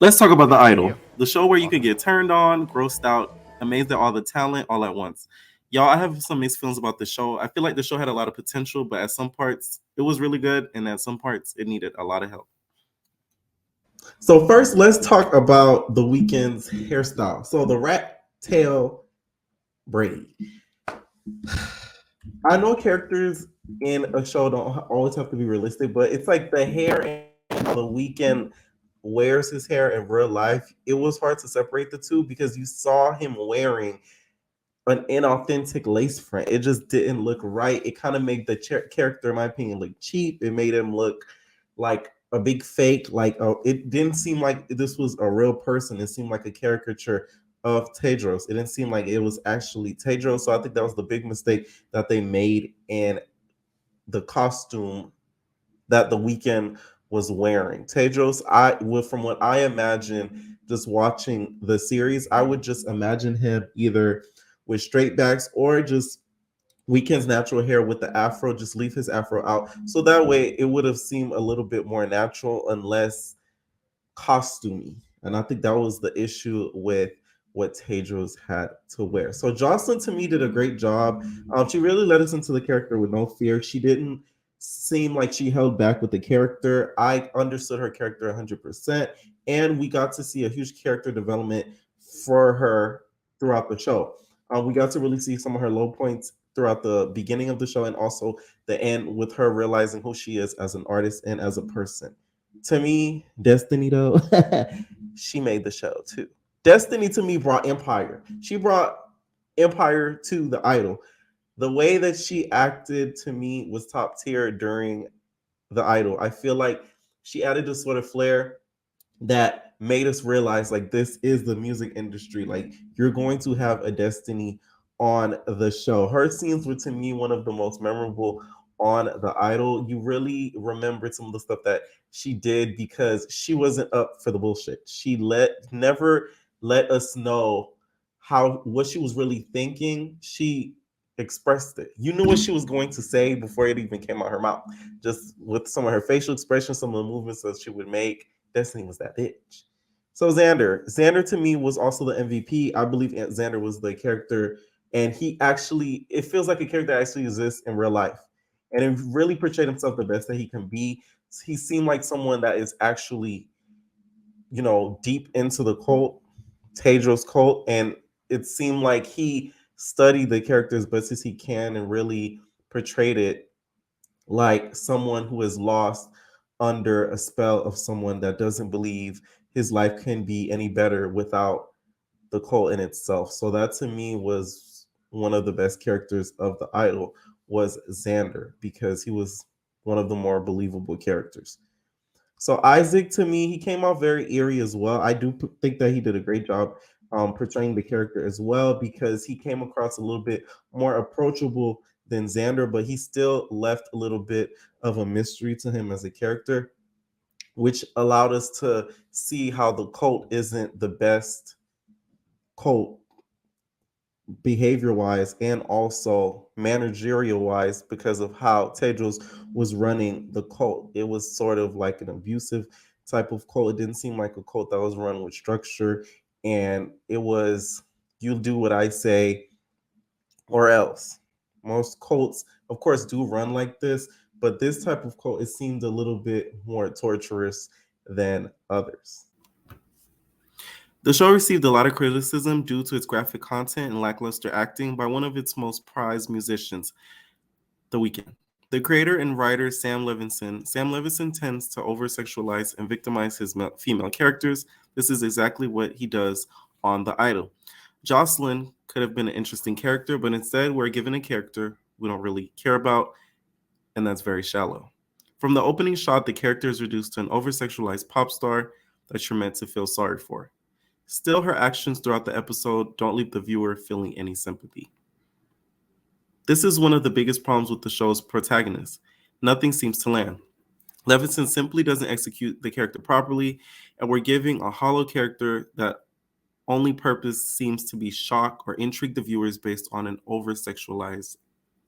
Let's talk about The Idol, Yeah. the show where you could get turned on, grossed out, amazed at all the talent all at once. Y'all, I have some mixed feelings about the show. I feel like the show had a lot of potential, but at some parts it was really good, and at some parts it needed a lot of help. So first, let's talk about the weekend's hairstyle. So the rat tail braid. I know characters in a show don't always have to be realistic, but it's like the hair and the weekend wears his hair in real life. It was hard to separate the two because you saw him wearing an inauthentic lace front. It just didn't look right. It kind of made the character, in my opinion, look cheap. It made him look like a big fake. Like it didn't seem like this was a real person. It seemed like a caricature of Tedros. It didn't seem like it was actually Tedros. So I think that was the big mistake that they made in the costume that the weekend was wearing. Tedros, from what I imagine, just watching the series, I would just imagine him either with straight backs or just Weekend's natural hair with the afro, just leave his afro out. So that way it would have seemed a little bit more natural and less costumey. And I think that was the issue with what Tedros had to wear. So Jocelyn to me did a great job. She really led us into the character with no fear. She didn't seem like she held back with the character. I understood her character 100%. And we got to see a huge character development for her throughout the show. We got to really see some of her low points throughout the beginning of the show and also the end with her realizing who she is as an artist and as a person. To me, Destiny though, she made the show too. Destiny to me brought Empire. She brought Empire to the Idol. The way that she acted to me was top tier during the Idol. I feel like she added a sort of flair that made us realize like this is the music industry. Like you're going to have a Destiny on the show. Her scenes were to me one of the most memorable on the Idol. You really remembered some of the stuff that she did because she wasn't up for the bullshit. She never let us know how what she was really thinking. She expressed it. You knew what she was going to say before it even came out her mouth. Just with some of her facial expressions, some of the movements that she would make. Destiny was that bitch. So Xander to me was also the MVP. I believe Xander was the character, and he actually it feels like a character that actually exists in real life, and it really portrayed himself the best that he can be. He seemed like someone that is actually deep into the cult, Tedros cult, and it seemed like he studied the character as best as he can and really portrayed it like someone who is lost under a spell of someone that doesn't believe his life can be any better without the cult in itself. So that to me was one of the best characters of the Idol was Xander because he was one of the more believable characters. So Isaac to me, he came out very eerie as well. I do think that he did a great job portraying the character as well because he came across a little bit more approachable than Xander, but he still left a little bit of a mystery to him as a character, which allowed us to see how the cult isn't the best cult behavior wise and also managerial wise because of how Tedros was running the cult. It was sort of like an abusive type of cult. It didn't seem like a cult that was run with structure. And it was, you do what I say or else. Most cults, of course, do run like this, but this type of cult, it seemed a little bit more torturous than others. The show received a lot of criticism due to its graphic content and lackluster acting by one of its most prized musicians, The Weeknd. The creator and writer Sam Levinson tends to over sexualize and victimize his female characters. This is exactly what he does on The Idol. Jocelyn could have been an interesting character, but instead we're given a character we don't really care about, and that's very shallow. From the opening shot, the character is reduced to an over sexualized pop star that you're meant to feel sorry for. Still, her actions throughout the episode don't leave the viewer feeling any sympathy. This is one of the biggest problems with the show's protagonist. Nothing seems to land. Levinson simply doesn't execute the character properly, and we're giving a hollow character that only purpose seems to be shock or intrigue the viewers based on an over sexualized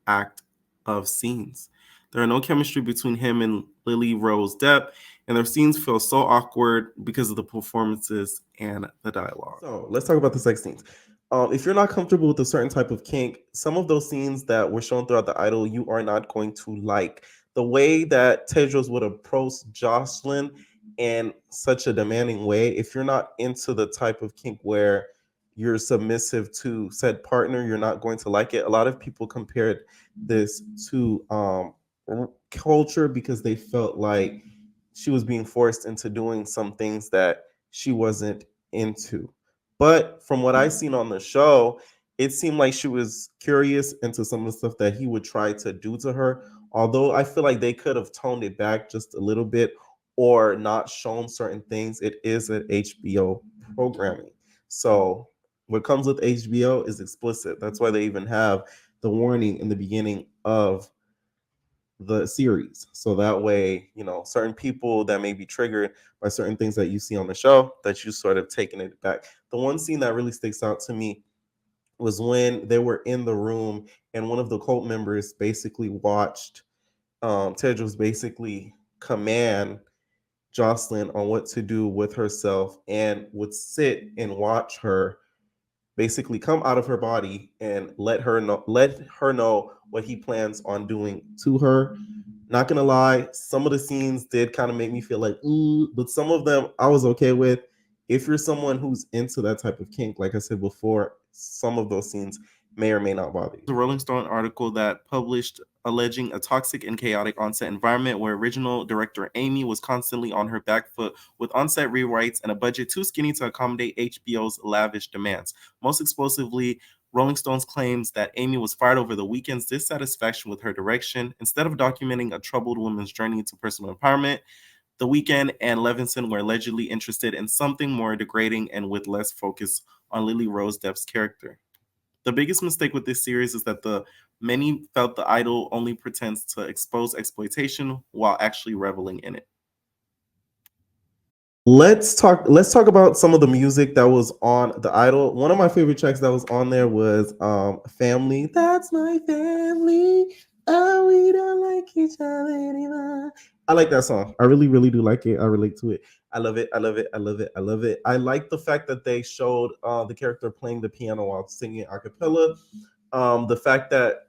act of scenes. There are no chemistry between him and Lily Rose Depp, and their scenes feel so awkward because of the performances and the dialogue. So let's talk about the sex scenes. If you're not comfortable with a certain type of kink, some of those scenes that were shown throughout the idol, you are not going to like. The way that Tedros would approach Jocelyn in such a demanding way, if you're not into the type of kink where you're submissive to said partner, you're not going to like it. A lot of people compared this to culture because they felt like she was being forced into doing some things that she wasn't into. But from what I've seen on the show, it seemed like she was curious into some of the stuff that he would try to do to her. Although I feel like they could have toned it back just a little bit or not shown certain things. It is an HBO programming. So what comes with HBO is explicit. That's why they even have the warning in the beginning of the series. So that way, certain people that may be triggered by certain things that you see on the show, that you sort of taking it back. The one scene that really sticks out to me was when they were in the room and one of the cult members basically watched Tedros basically command Jocelyn on what to do with herself and would sit and watch her basically come out of her body and let her know what he plans on doing to her. Not gonna lie, some of the scenes did kind of make me feel like, ooh, but some of them I was okay with. If you're someone who's into that type of kink, like I said before, some of those scenes may or may not bother you. The Rolling Stone article that published alleging a toxic and chaotic on-set environment where original director Amy was constantly on her back foot with on-set rewrites and a budget too skinny to accommodate HBO's lavish demands. Most explosively, Rolling Stones claims that Amy was fired over the weekend's dissatisfaction with her direction. Instead of documenting a troubled woman's journey to personal empowerment, The Weeknd and Levinson were allegedly interested in something more degrading and with less focus on Lily Rose Depp's character. The biggest mistake with this series is that the many felt the idol only pretends to expose exploitation while actually reveling in it. Let's talk about some of the music that was on the Idol. One of my favorite tracks that was on there was Family. That's my family. Oh, we don't like each other anymore. I like that song. I really, really do like it. I relate to it. I love it. I love it. I love it. I love it. I like the fact that they showed the character playing the piano while singing a cappella. The fact that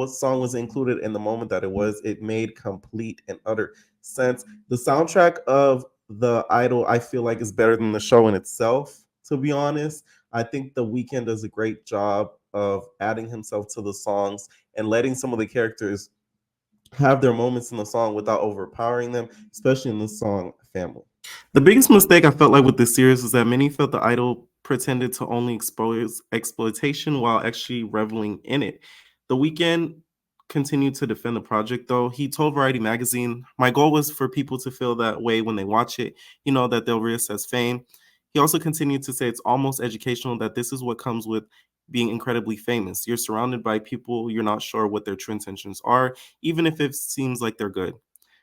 song was included in the moment that it made complete and utter sense. The soundtrack of the Idol, I feel like, is better than the show in itself. To be honest, I think The Weeknd does a great job of adding himself to the songs and letting some of the characters have their moments in the song without overpowering them, especially in the song Family. The biggest mistake I felt like with this series was that many felt the idol pretended to only expose exploitation while actually reveling in it. The Weeknd continued to defend the project, though. He told Variety magazine, "My goal was for people to feel that way when they watch it, that they'll reassess fame." He also continued to say it's almost educational that this is what comes with being incredibly famous. You're surrounded by people you're not sure what their true intentions are, even if it seems like they're good.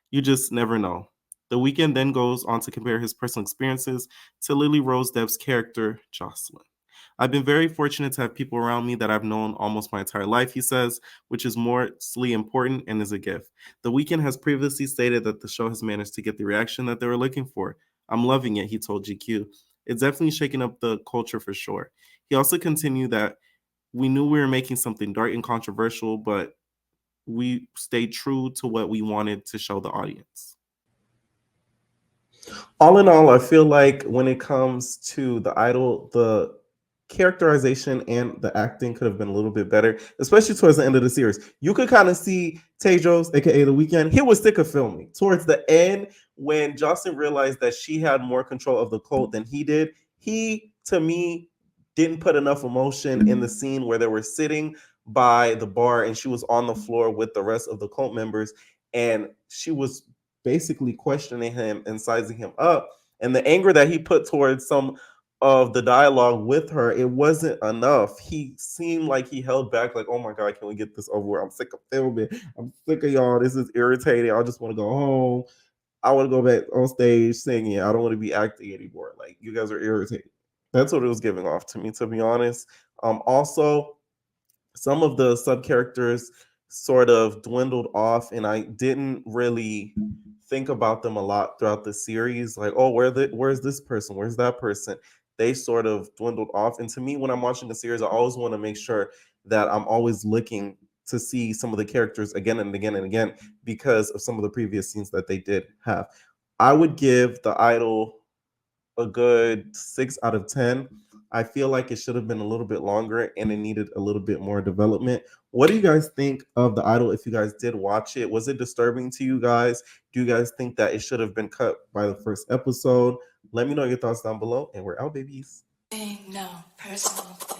You just never know. The Weeknd then goes on to compare his personal experiences to Lily Rose Depp's character, Jocelyn. "I've been very fortunate to have people around me that I've known almost my entire life," he says, which is mostly important and is a gift. The Weeknd has previously stated that the show has managed to get the reaction that they were looking for. "I'm loving it," he told GQ. "It's definitely shaking up the culture for sure." He also continued that we knew we were making something dark and controversial, but we stayed true to what we wanted to show the audience. All in all, I feel like when it comes to the Idol, the characterization and the acting could have been a little bit better, especially towards the end of the series. You could kind of see Tedros, aka The Weeknd, he was sick of filming. Towards the end, when Jocelyn realized that she had more control of the cult than he did, he, to me, didn't put enough emotion in the scene where they were sitting by the bar and she was on the floor with the rest of the cult members and she was basically questioning him and sizing him up. And the anger that he put towards some of the dialogue with her, it wasn't enough. He seemed like he held back, like, oh my God, can we get this over with? I'm sick of filming. I'm sick of y'all. This is irritating. I just want to go home. I want to go back on stage singing. I don't want to be acting anymore. Like, you guys are irritating. That's what it was giving off to me, to be honest. Also, some of the sub characters sort of dwindled off, and I didn't really think about them a lot throughout the series. Like, oh, where's this person? Where's that person? They sort of dwindled off. And to me, when I'm watching a series, I always want to make sure that I'm always looking to see some of the characters again and again and again because of some of the previous scenes that they did have. I would give The Idol a good 6 out of 10. I feel like it should have been a little bit longer and it needed a little bit more development. What do you guys think of The Idol if you guys did watch it? Was it disturbing to you guys? Do you guys think that it should have been cut by the first episode? Let me know your thoughts down below, and we're out, babies. No personal thing.